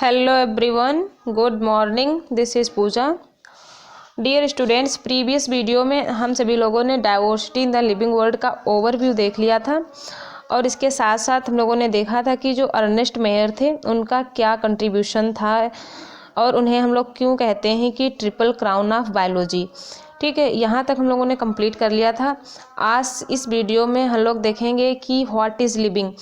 Hello everyone, good morning. This is Pooja. Dear students, previous video में हम सभी लोगों ने diversity in the living world का ओवरव्यू देख लिया था और इसके साथ साथ हम लोगों ने देखा था कि जो अर्नेस्ट मेयर थे उनका क्या कंट्रीब्यूशन था और उन्हें हम लोग क्यों कहते हैं कि ट्रिपल क्राउन ऑफ बायोलॉजी. ठीक है, यहाँ तक हम लोगों ने कंप्लीट कर लिया था. आज इस वीडियो में हम लोग देखेंगे कि व्हाट इज़ लिविंग.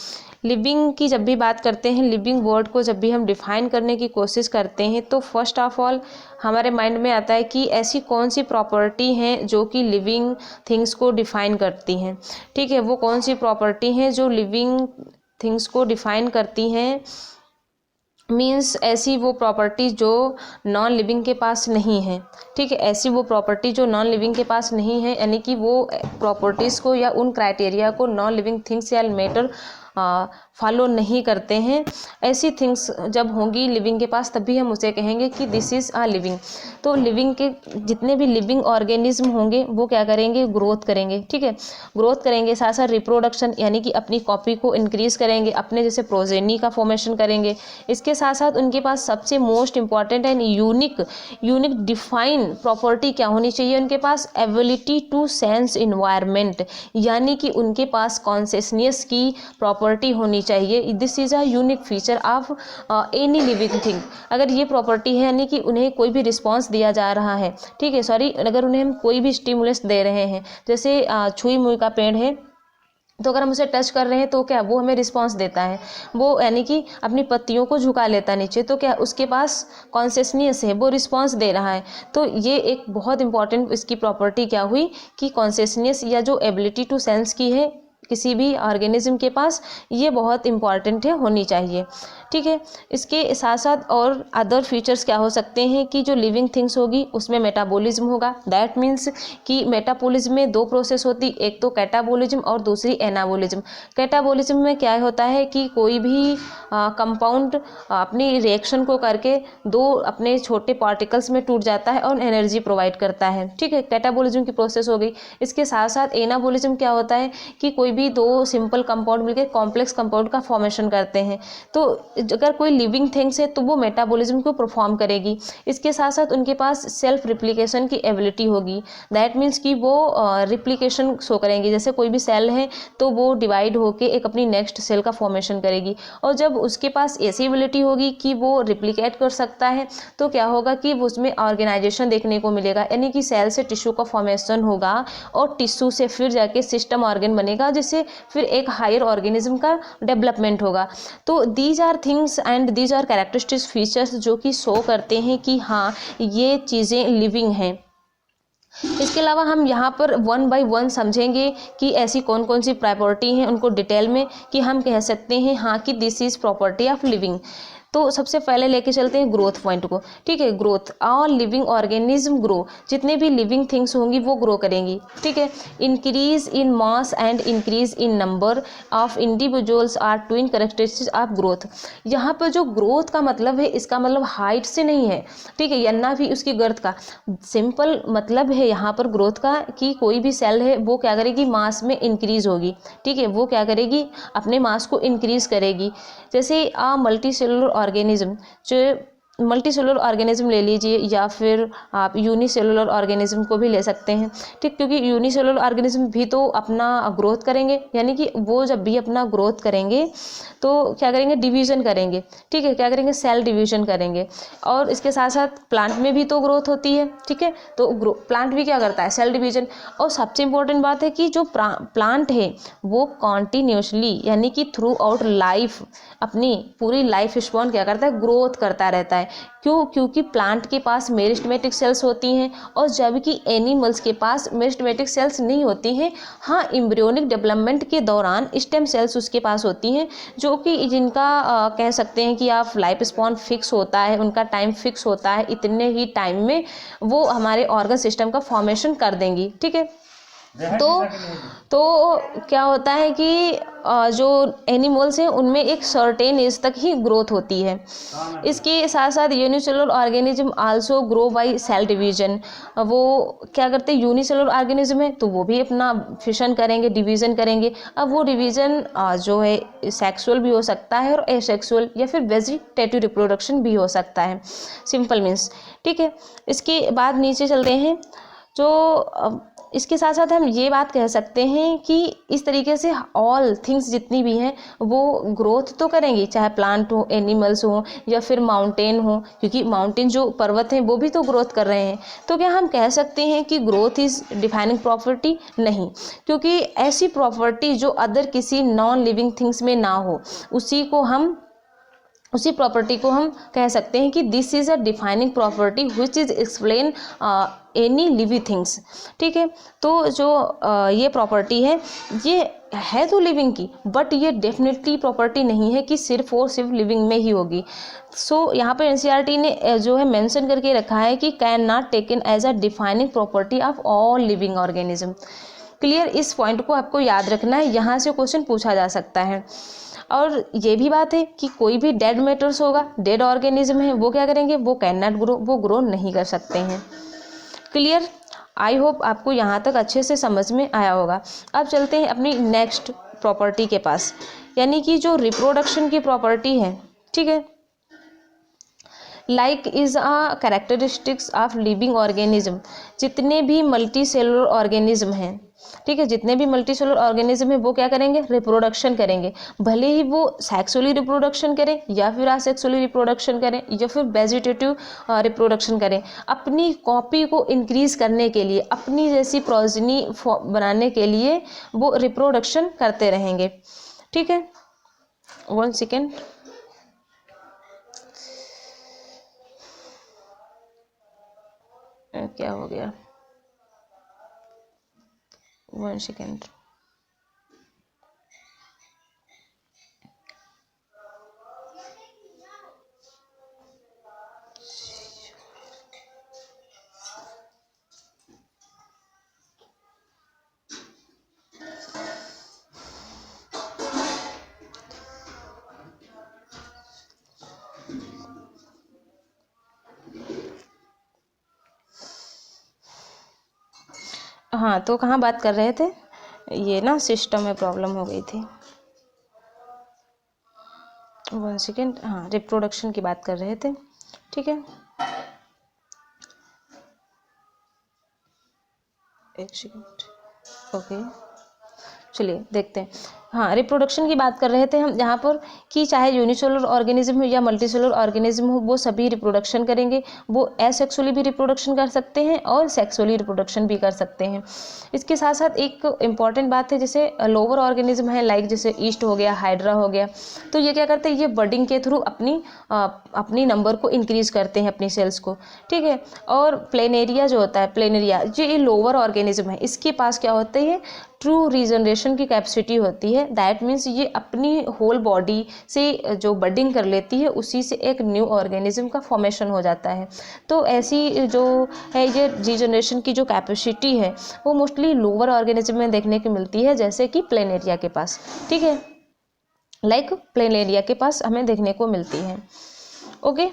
लिविंग की जब भी बात करते हैं, लिविंग वर्ड को जब भी हम डिफ़ाइन करने की कोशिश करते हैं तो फर्स्ट ऑफ ऑल हमारे माइंड में आता है कि ऐसी कौन सी प्रॉपर्टी हैं जो कि लिविंग थिंग्स को डिफ़ाइन करती हैं. ठीक है, वो कौन सी प्रॉपर्टी हैं जो लिविंग थिंग्स को डिफ़ाइन करती हैं. मीन्स ऐसी वो प्रॉपर्टी जो नॉन लिविंग के पास नहीं है. ठीक है, ऐसी वो प्रॉपर्टी जो नॉन लिविंग के पास नहीं है, यानी कि वो प्रॉपर्टीज़ को या उन क्राइटेरिया को नॉन लिविंग थिंग्स या मैटर फॉलो नहीं करते हैं. ऐसी थिंग्स जब होंगी लिविंग के पास तभी हम उसे कहेंगे कि दिस इज़ आ लिविंग. तो लिविंग के जितने भी लिविंग ऑर्गेनिज्म होंगे वो क्या करेंगे, ग्रोथ करेंगे. ठीक है, ग्रोथ करेंगे, साथ साथ रिप्रोडक्शन यानी कि अपनी कॉपी को इंक्रीज़ करेंगे, अपने जैसे प्रोजेनी का फॉर्मेशन करेंगे. इसके साथ साथ उनके पास सबसे most important and unique define property क्या होनी चाहिए, उनके पास एबिलिटी टू सेंस इन्वायरमेंट, यानी कि उनके पास कॉन्शियसनेस की प्रॉपर्टी होनी चाहिए. This is a unique feature of any living thing. अगर ये प्रॉपर्टी है यानी कि उन्हें कोई भी रिस्पॉन्स दिया जा रहा है, ठीक है, सॉरी, अगर उन्हें हम कोई भी स्टिमुलस दे रहे हैं, जैसे छुई मुई का पेड़ है तो अगर हम उसे टच कर रहे हैं तो क्या वो हमें रिस्पांस देता है, वो यानी कि अपनी पत्तियों को झुका लेता नीचे, तो क्या उसके पास कॉन्शियसनेस है, वो रिस्पांस दे रहा है. तो ये एक बहुत इंपॉर्टेंट इसकी प्रॉपर्टी क्या हुई कि कॉन्शियसनेस या जो एबिलिटी टू सेंस की है किसी भी ऑर्गेनिज्म के पास, ये बहुत इंपॉर्टेंट है, होनी चाहिए. ठीक है, इसके साथ साथ और अदर फीचर्स क्या हो सकते हैं कि जो लिविंग थिंग्स होगी उसमें मेटाबॉलिज्म होगा. दैट मीन्स कि मेटाबॉलिज्म में दो प्रोसेस होती, एक तो कैटाबॉलिज्म और दूसरी एनाबॉलिज्म. कैटाबॉलिज्म में क्या होता है कि कोई भी कंपाउंड अपनी रिएक्शन को करके दो अपने छोटे पार्टिकल्स में टूट जाता है और एनर्जी प्रोवाइड करता है. ठीक है, कैटाबॉलिज्म की प्रोसेस हो गई. इसके साथ साथ एनाबॉलिज्म क्या होता है कि कोई भी दो सिंपल कंपाउंड मिलकर कॉम्प्लेक्स कंपाउंड का फॉर्मेशन करते हैं. तो अगर कोई लिविंग थिंग्स है तो वो मेटाबॉलिज्म को परफॉर्म करेगी. इसके साथ साथ उनके पास सेल्फ रिप्लिकेशन की एबिलिटी होगी. दैट मीन्स कि वो रिप्लिकेशन शो करेंगी. जैसे कोई भी सेल है तो वो डिवाइड होकर एक अपनी नेक्स्ट सेल का फॉर्मेशन करेगी, और जब उसके पास ऐसी एबिलिटी होगी कि वो रिप्लिकेट कर सकता है तो क्या होगा कि उसमें ऑर्गेनाइजेशन देखने को मिलेगा, यानी कि सेल से टिश्यू का फॉर्मेशन होगा और टिश्यू से फिर जाके सिस्टम ऑर्गन बनेगा, जिससे फिर एक हायर ऑर्गेनिज्म का डेवलपमेंट होगा. तो these are things and these are characteristics features जो कि शो करते हैं कि हाँ ये चीज़ें लिविंग हैं. इसके अलावा हम यहाँ पर वन बाय वन समझेंगे कि ऐसी कौन कौन सी प्रॉपर्टी हैं उनको डिटेल में, कि हम कह सकते हैं हाँ कि this is property of living. तो सबसे पहले लेके चलते हैं ग्रोथ पॉइंट को. ठीक है, growth, all living organism grow, जितने भी लिविंग थिंग्स होंगी वो ग्रो करेंगी. ठीक है, increase in mass and increase in number of individuals are twin characteristics of growth. यहाँ पर जो ग्रोथ का मतलब है, इसका मतलब हाइट से नहीं है, ठीक है, या ना भी उसकी गर्थ का. सिंपल मतलब है यहाँ पर ग्रोथ का कि कोई भी सेल है वो क्या करेगी, मास में इंक्रीज होगी. ठीक है, वो क्या करेगी, अपने मास को इंक्रीज करेगी. जैसे मल्टी सेलुलर ऑर्गेनिज्म, जो मल्टी सेलुलर ऑर्गेनिज्म ले लीजिए या फिर आप यूनिसेलुलर ऑर्गेनिज्म को भी ले सकते हैं. ठीक, क्योंकि यूनिसेलुलर ऑर्गेनिज्म भी तो अपना ग्रोथ करेंगे, यानी कि वो जब भी अपना ग्रोथ करेंगे तो क्या करेंगे, डिवीज़न करेंगे. ठीक है, क्या करेंगे, सेल डिवीज़न करेंगे. और इसके साथ साथ प्लांट में भी तो ग्रोथ होती है. ठीक है, तो प्लांट भी क्या करता है, सेल डिवीज़न. और सबसे इम्पोर्टेंट बात है कि जो प्लांट है वो कॉन्टिन्यूसली यानी कि थ्रू आउट लाइफ, अपनी पूरी लाइफ स्पॉन क्या करता है, ग्रोथ करता रहता है. क्यों, क्योंकि प्लांट के पास मेरिस्टेमेटिक सेल्स होती हैं और जबकि एनिमल्स के पास मेरिस्टेमेटिक सेल्स नहीं होती हैं. हाँ, एम्ब्रियोनिक डेवलपमेंट के दौरान स्टेम सेल्स उसके पास होती हैं, जो कि जिनका कह सकते हैं कि आप लाइफ स्पॉन फिक्स होता है, उनका टाइम फिक्स होता है, इतने ही टाइम में वो हमारे ऑर्गन सिस्टम का फॉर्मेशन कर देंगी. ठीक है, तो क्या होता है कि जो एनिमल्स हैं उनमें एक सर्टेन एज तक ही ग्रोथ होती है। इसके साथ साथ unicellular organism also grow by cell division. वो क्या करते हैं, यूनिसेलुलर ऑर्गेनिज्म है तो वो भी अपना फिशन करेंगे, डिवीजन करेंगे। अब वो डिवीजन जो है सेक्सुअल भी हो सकता है और एसेक्सुअल या फिर वेजिटेटिव रिप्रोडक्शन भी हो सकता है। सिंपल मीन्स, ठीक है। इसके बाद नीचे चलते हैं। जो इसके साथ साथ हम ये बात कह सकते हैं कि इस तरीके से ऑल थिंग्स जितनी भी हैं वो ग्रोथ तो करेंगी, चाहे प्लांट हो, एनिमल्स हो या फिर माउंटेन हो, क्योंकि माउंटेन जो पर्वत हैं वो भी तो ग्रोथ कर रहे हैं। तो क्या हम कह सकते हैं कि ग्रोथ इज डिफाइनिंग प्रॉपर्टी? नहीं, क्योंकि ऐसी प्रॉपर्टी जो अदर किसी नॉन लिविंग थिंग्स में ना हो उसी प्रॉपर्टी को हम कह सकते हैं कि this is a defining property which is explain any living things. ठीक है, तो जो ये प्रॉपर्टी है ये है तो लिविंग की, बट ये डेफिनेटली प्रॉपर्टी नहीं है कि सिर्फ और सिर्फ लिविंग में ही होगी। सो यहाँ पर एनसीईआरटी ने जो है मेंशन करके रखा है कि can not taken as a defining property of all living organism. Clear, इस पॉइंट को आपको याद रखना है, यहाँ से क्वेश्चन पूछा जा सकता है। और ये भी बात है कि कोई भी डेड मैटर्स होगा, डेड ऑर्गेनिज्म है, वो क्या करेंगे, वो कैन नॉट ग्रो, वो ग्रो नहीं कर सकते हैं। क्लियर, आई होप आपको यहाँ तक अच्छे से समझ में आया होगा। अब चलते हैं अपनी नेक्स्ट प्रॉपर्टी के पास, यानी कि जो रिप्रोडक्शन की प्रॉपर्टी है। ठीक है, like is a characteristics of living organism. जितने भी मल्टी सेलुलर ऑर्गेनिज्म हैं, ठीक है, जितने भी मल्टी सेलुलर ऑर्गेनिज्म है वो क्या करेंगे, रिप्रोडक्शन करेंगे। भले ही वो सेक्सुअली रिप्रोडक्शन करें या फिर असेक्सुअली रिप्रोडक्शन करें या फिर वेजिटेटिव रिप्रोडक्शन करें, अपनी कॉपी को इंक्रीज करने के लिए, अपनी जैसी प्रोजेनी बनाने के लिए वो रिप्रोडक्शन करते रहेंगे। ठीक है, 1 सेकेंड। क्या हो गया, 1 सेकेंड। हाँ, तो कहाँ बात कर रहे थे, ये ना सिस्टम में प्रॉब्लम हो गई थी। 1 सेकेंड। हाँ, रिप्रोडक्शन की बात कर रहे थे। ठीक है, 1 सेकेंड। ओके, चलिए देखते हैं। हाँ, रिप्रोडक्शन की बात कर रहे थे हम यहाँ पर कि चाहे यूनिसेलुलर ऑर्गेनिज्म हो या मल्टीसेलुलर ऑर्गेनिज्म हो, वो सभी रिप्रोडक्शन करेंगे। वो एसेक्सुअली भी रिप्रोडक्शन कर सकते हैं और सेक्सुअली रिप्रोडक्शन भी कर सकते हैं। इसके साथ साथ एक इम्पॉर्टेंट बात है, जैसे लोअर ऑर्गेनिज्म है, लाइक जैसे ईस्ट हो गया, हाइड्रा हो गया, तो ये क्या करते हैं, ये बर्डिंग के थ्रू अपनी नंबर को इंक्रीज करते हैं, अपनी सेल्स को। ठीक है, और प्लेनेरिया जो होता है, प्लेनेरिया ये लोअर ऑर्गेनिज्म है, इसके पास क्या होता है, ट्रू रीजनरेशन की कैपेसिटी होती है। दैट मीन्स ये अपनी होल बॉडी से जो बडिंग कर लेती है, उसी से एक न्यू ऑर्गेनिज्म का फॉर्मेशन हो जाता है। तो ऐसी जो है ये रीजनरेशन की जो कैपेसिटी है वो मोस्टली लोअर ऑर्गेनिज्म में देखने को मिलती है, जैसे कि प्लेनेरिया के पास। ठीक है, लाइक प्लेनेरिया के पास हमें देखने को मिलती है। ओके,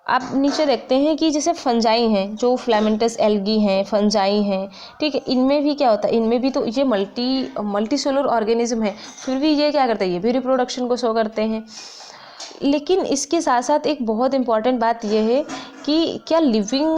आप नीचे देखते हैं कि जैसे फंजाई हैं, जो फिलामेंटस एल्गी हैं, फंजाई हैं, ठीक है, इनमें भी क्या होता है, इनमें भी तो ये मल्टी सेलुलर ऑर्गेनिज्म है, फिर भी ये क्या करते हैं, ये भी रिप्रोडक्शन को शो करते हैं। लेकिन इसके साथ साथ एक बहुत इंपॉर्टेंट बात यह है कि क्या लिविंग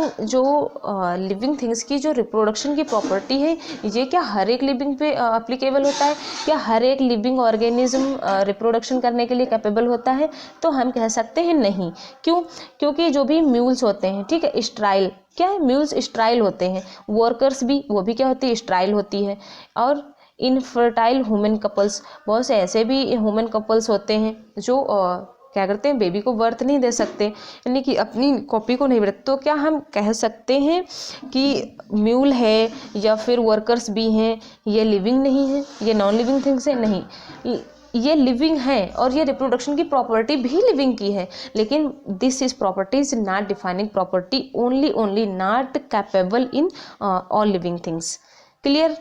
थिंग्स की जो रिप्रोडक्शन की प्रॉपर्टी है, ये क्या हर एक लिविंग पे अप्लीकेबल होता है, क्या हर एक लिविंग ऑर्गेनिज्म रिप्रोडक्शन करने के लिए कैपेबल होता है? तो हम कह सकते हैं नहीं। क्यों? क्योंकि जो भी म्यूल्स होते हैं, ठीक है, स्ट्राइल क्या है, म्यूल्स स्ट्राइल होते हैं, वर्कर्स भी, वो भी क्या होती है, स्ट्राइल होती है। और इनफर्टाइल ह्यूमन कपल्स, बहुत से ऐसे भी ह्यूमन कपल्स होते हैं जो क्या करते हैं, बेबी को बर्थ नहीं दे सकते, यानी कि अपनी कॉपी को नहीं बर्थ। तो क्या हम कह सकते हैं कि म्यूल है या फिर वर्कर्स भी हैं, ये लिविंग नहीं है, ये नॉन लिविंग थिंग्स है? नहीं, ये लिविंग है और ये रिप्रोडक्शन की प्रॉपर्टी भी लिविंग की है, लेकिन this is property is not defining property, only not capable in all living things. Clear.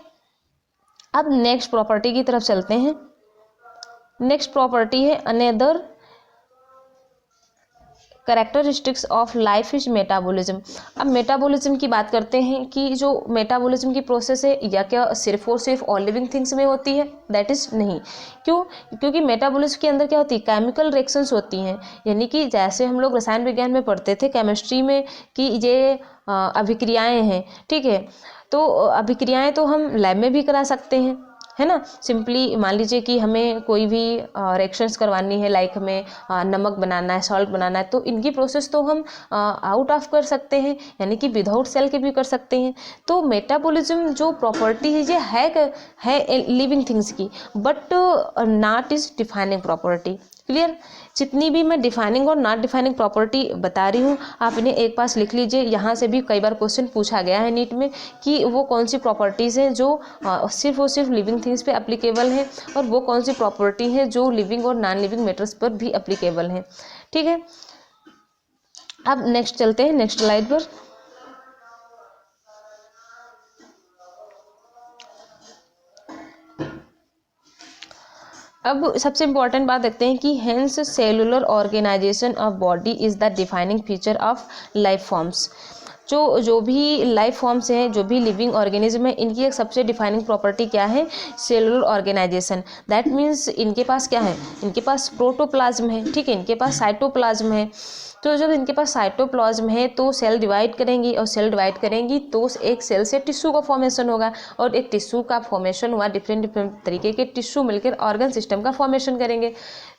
अब नेक्स्ट प्रॉपर्टी की तरफ चलते हैं। नेक्स्ट प्रॉपर्टी है another characteristics of life is metabolism. अब मेटाबॉलिज्म की बात करते हैं कि जो मेटाबॉलिज्म की प्रोसेस है या क्या सिर्फ और सिर्फ ऑल लिविंग थिंग्स में होती है, दैट इज नहीं। क्यों? क्योंकि मेटाबॉलिज्म के अंदर क्या होती है, केमिकल रिएक्शंस होती हैं। यानी कि जैसे हम लोग रसायन विज्ञान में पढ़ते थे केमिस्ट्री में कि ये अभिक्रियाएं हैं, ठीक है। तो अभिक्रियाएं तो हम लैब में भी करा सकते हैं, है ना। सिंपली मान लीजिए कि हमें कोई भी रिएक्शंस करवानी है, लाइक हमें नमक बनाना है, सॉल्ट बनाना है, तो इनकी प्रोसेस तो हम आउट ऑफ कर सकते हैं, यानी कि विदाउट सेल के भी कर सकते हैं। तो मेटाबॉलिज्म जो प्रॉपर्टी है ये है लिविंग थिंग्स की, but not is defining property. Clear. जितनी भी मैं डिफाइनिंग और नॉट डिफाइनिंग प्रॉपर्टी बता रही हूँ आप इन्हें एक पास लिख लीजिए। यहाँ से भी कई बार क्वेश्चन पूछा गया है नीट में कि वो कौन सी प्रॉपर्टीज़ हैं जो सिर्फ और सिर्फ लिविंग थिंग्स पे एप्लीकेबल हैं, और वो कौन सी प्रॉपर्टी है जो लिविंग और नॉन लिविंग मैटर्स पर भी एप्लीकेबल हैं, ठीक है। अब नेक्स्ट चलते हैं नेक्स्ट स्लाइड पर। अब सबसे इम्पॉर्टेंट बात देखते हैं कि hence cellular organisation of body is the defining feature of life forms. जो भी लाइफ फॉर्म्स हैं, जो भी लिविंग ऑर्गेनिज्म है, इनकी एक सबसे डिफाइनिंग प्रॉपर्टी क्या है, सेलुलर ऑर्गेनाइजेशन। दैट मीन्स इनके पास क्या है, इनके पास प्रोटोप्लाज्म है, ठीक है, इनके पास साइटोप्लाज्म है। तो जब इनके पास साइटोप्लाज्म है तो सेल डिवाइड करेंगी, और सेल डिवाइड करेंगी तो एक सेल से टिश्यू का फॉर्मेशन होगा, और एक टिश्यू का फॉर्मेशन हुआ, डिफरेंट डिफरेंट तरीके के टिश्यू मिलकर ऑर्गन सिस्टम का फॉर्मेशन करेंगे।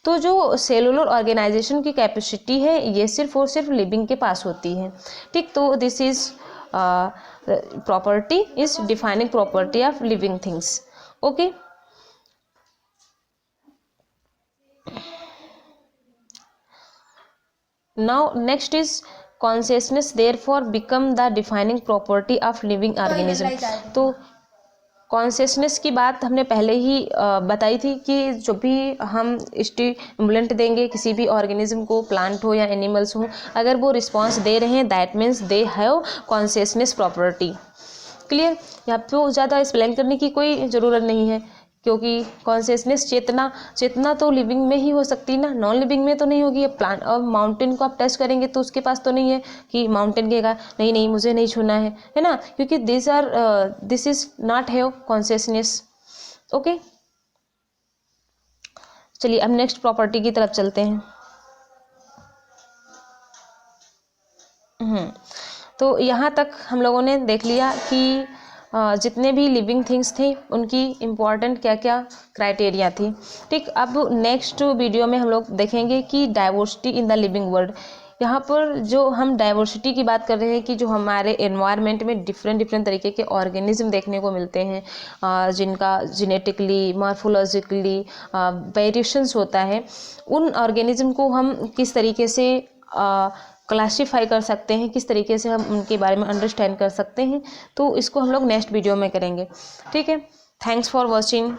तो जो सेलुलर ऑर्गेनाइजेशन की कैपेसिटी है ये सिर्फ और सिर्फ लिविंग के पास होती है, ठीक। तो this is property is defining property of living things, okay. Now next is consciousness therefore become the defining property of living organism। तो कॉन्शियसनेस की बात हमने पहले ही बताई थी कि जो भी हम स्टिमुलेंट देंगे किसी भी ऑर्गेनिज्म को, प्लांट हो या एनिमल्स हो, अगर वो रिस्पॉन्स दे रहे हैं that means they have consciousness property. Clear. यहाँ पे ज़्यादा एक्सप्लेन करने की कोई ज़रूरत नहीं है, क्योंकि कॉन्शियसनेस चेतना तो लिविंग में ही हो सकती है ना, नॉन लिविंग में तो नहीं होगी। प्लांट और माउंटेन को आप टच करेंगे तो उसके पास तो नहीं है कि माउंटेन कहेगा नहीं नहीं मुझे नहीं छूना है ना, क्योंकि this is not have consciousness, okay. चलिए अब नेक्स्ट प्रॉपर्टी की तरफ चलते हैं। तो यहाँ तक हम लोगों ने देख लिया कि जितने भी लिविंग थिंग्स थे उनकी इम्पॉर्टेंट क्या क्या क्राइटेरिया थी, ठीक। अब नेक्स्ट वीडियो में हम लोग देखेंगे कि diversity in the living world. यहाँ पर जो हम डाइवर्सिटी की बात कर रहे हैं कि जो हमारे एनवायरनमेंट में डिफरेंट डिफरेंट तरीके के ऑर्गेनिज्म देखने को मिलते हैं, जिनका जेनेटिकली मॉर्फोलॉजिकली वेरिएशंस होता है, उन ऑर्गेनिज्म को हम किस तरीके से क्लासीफाई कर सकते हैं, किस तरीके से हम उनके बारे में अंडरस्टैंड कर सकते हैं, तो इसको हम लोग नेक्स्ट वीडियो में करेंगे, ठीक है। Thanks for watching.